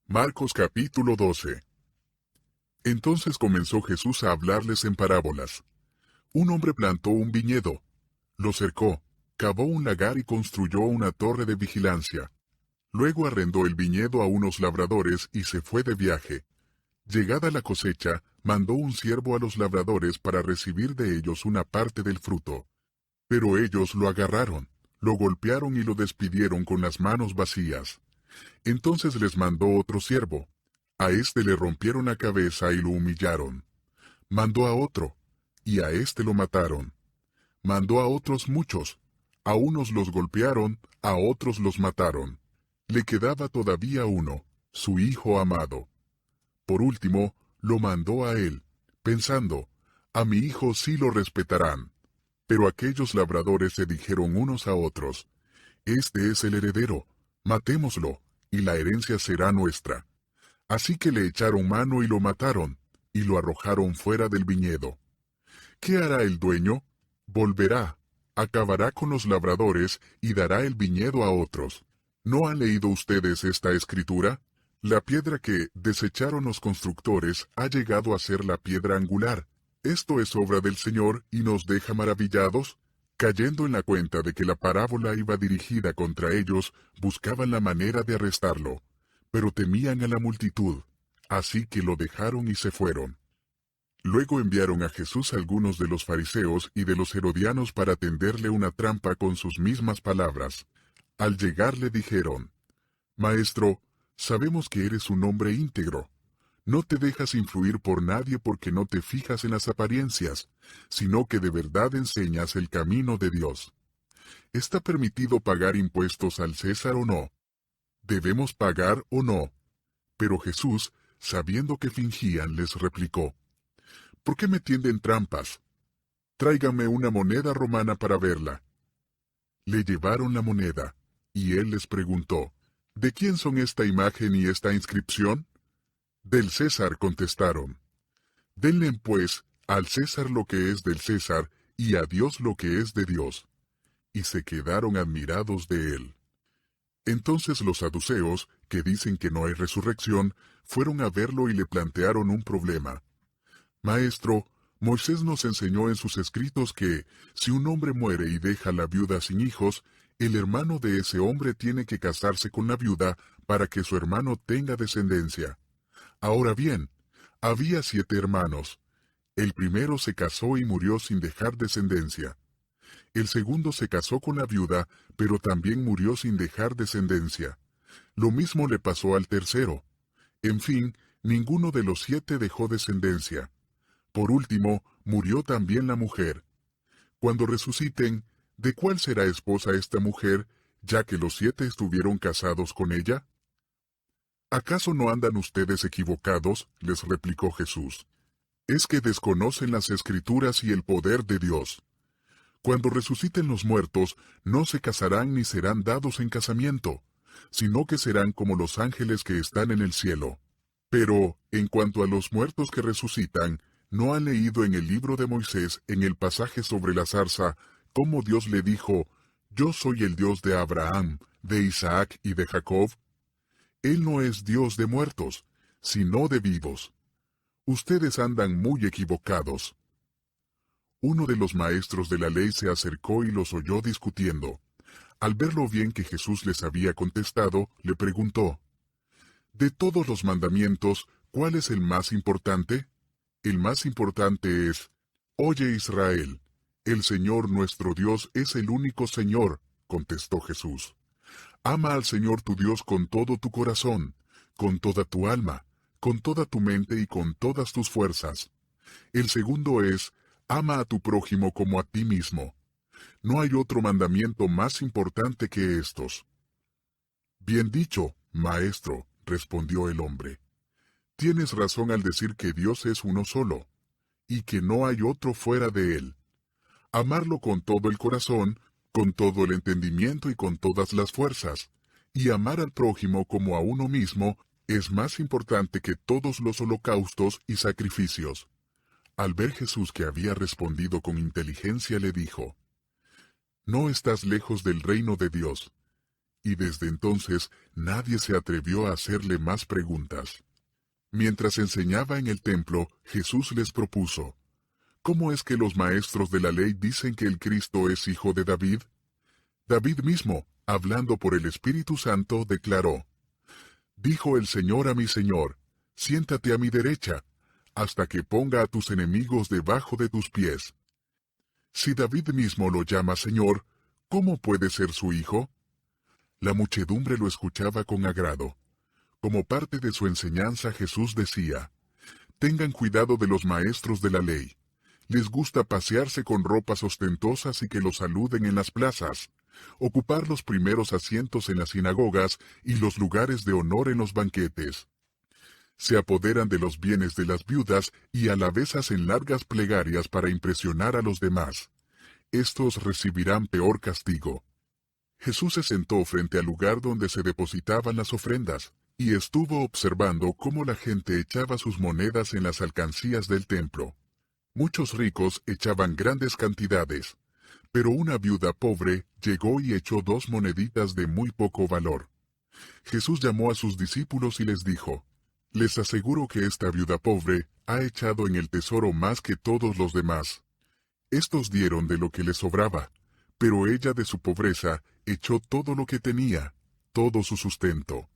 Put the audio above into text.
Marcos capítulo 12. Entonces comenzó Jesús a hablarles en parábolas. Un hombre plantó un viñedo, lo cercó, cavó un lagar y construyó una torre de vigilancia. Luego arrendó el viñedo a unos labradores y se fue de viaje. Llegada la cosecha, mandó un siervo a los labradores para recibir de ellos una parte del fruto. Pero ellos lo agarraron, lo golpearon y lo despidieron con las manos vacías. Entonces les mandó otro siervo. A éste le rompieron la cabeza y lo humillaron. Mandó a otro, y a éste lo mataron. Mandó a otros muchos. A unos los golpearon, a otros los mataron. Le quedaba todavía uno, su hijo amado. Por último, lo mandó a él, pensando, a mi hijo sí lo respetarán. Pero aquellos labradores se dijeron unos a otros, este es el heredero, matémoslo, y la herencia será nuestra. Así que le echaron mano y lo mataron, y lo arrojaron fuera del viñedo. ¿Qué hará el dueño? Volverá, acabará con los labradores y dará el viñedo a otros. ¿No han leído ustedes esta escritura? La piedra que desecharon los constructores ha llegado a ser la piedra angular. Esto es obra del Señor y nos deja maravillados. Cayendo en la cuenta de que la parábola iba dirigida contra ellos, buscaban la manera de arrestarlo, pero temían a la multitud, así que lo dejaron y se fueron. Luego enviaron a Jesús algunos de los fariseos y de los herodianos para tenderle una trampa con sus mismas palabras. Al llegar le dijeron, Maestro, sabemos que eres un hombre íntegro. No te dejas influir por nadie porque no te fijas en las apariencias, sino que de verdad enseñas el camino de Dios. ¿Está permitido pagar impuestos al César o no? ¿Debemos pagar o no? Pero Jesús, sabiendo que fingían, les replicó, ¿por qué me tienden trampas? Tráigame una moneda romana para verla. Le llevaron la moneda, y él les preguntó, ¿de quién son esta imagen y esta inscripción? Del César, contestaron. Denle, pues, al César lo que es del César, y a Dios lo que es de Dios. Y se quedaron admirados de él. Entonces los saduceos, que dicen que no hay resurrección, fueron a verlo y le plantearon un problema. Maestro, Moisés nos enseñó en sus escritos que, si un hombre muere y deja a la viuda sin hijos, el hermano de ese hombre tiene que casarse con la viuda para que su hermano tenga descendencia. Ahora bien, había 7 hermanos. El primero se casó y murió sin dejar descendencia. El segundo se casó con la viuda, pero también murió sin dejar descendencia. Lo mismo le pasó al tercero. En fin, ninguno de los 7 dejó descendencia. Por último, murió también la mujer. Cuando resuciten, ¿de cuál será esposa esta mujer, ya que los 7 estuvieron casados con ella? ¿Acaso no andan ustedes equivocados? Les replicó Jesús. Es que desconocen las Escrituras y el poder de Dios. Cuando resuciten los muertos, no se casarán ni serán dados en casamiento, sino que serán como los ángeles que están en el cielo. Pero, en cuanto a los muertos que resucitan, ¿no han leído en el libro de Moisés, en el pasaje sobre la zarza, cómo Dios le dijo, Yo soy el Dios de Abraham, de Isaac y de Jacob? Él no es Dios de muertos, sino de vivos. Ustedes andan muy equivocados. Uno de los maestros de la ley se acercó y los oyó discutiendo. Al ver lo bien que Jesús les había contestado, le preguntó, «De todos los mandamientos, ¿cuál es el más importante?» El más importante es, «Oye Israel, el Señor nuestro Dios es el único Señor», contestó Jesús. «Ama al Señor tu Dios con todo tu corazón, con toda tu alma, con toda tu mente y con todas tus fuerzas. El segundo es, ama a tu prójimo como a ti mismo. No hay otro mandamiento más importante que estos». «Bien dicho, maestro», respondió el hombre. «Tienes razón al decir que Dios es uno solo, y que no hay otro fuera de él. Amarlo con todo el corazón, con todo el entendimiento y con todas las fuerzas, y amar al prójimo como a uno mismo es más importante que todos los holocaustos y sacrificios». Al ver Jesús que había respondido con inteligencia, le dijo, «No estás lejos del reino de Dios». y desde entonces nadie se atrevió a hacerle más preguntas. Mientras enseñaba en el templo, Jesús les propuso: ¿Cómo es que los maestros de la ley dicen que el Cristo es hijo de David? David mismo, hablando por el Espíritu Santo, declaró: Dijo el Señor a mi Señor: Siéntate a mi derecha, hasta que ponga a tus enemigos debajo de tus pies. Si David mismo lo llama Señor, ¿cómo puede ser su hijo? La muchedumbre lo escuchaba con agrado. Como parte de su enseñanza, Jesús decía: Tengan cuidado de los maestros de la ley. Les gusta pasearse con ropas ostentosas y que los saluden en las plazas, ocupar los primeros asientos en las sinagogas y los lugares de honor en los banquetes. Se apoderan de los bienes de las viudas y a la vez hacen largas plegarias para impresionar a los demás. Estos recibirán peor castigo. Jesús se sentó frente al lugar donde se depositaban las ofrendas, y estuvo observando cómo la gente echaba sus monedas en las alcancías del templo. Muchos ricos echaban grandes cantidades, pero una viuda pobre llegó y echó 2 moneditas de muy poco valor. Jesús llamó a sus discípulos y les dijo: Les aseguro que esta viuda pobre ha echado en el tesoro más que todos los demás. Estos dieron de lo que les sobraba, pero ella de su pobreza echó todo lo que tenía, todo su sustento.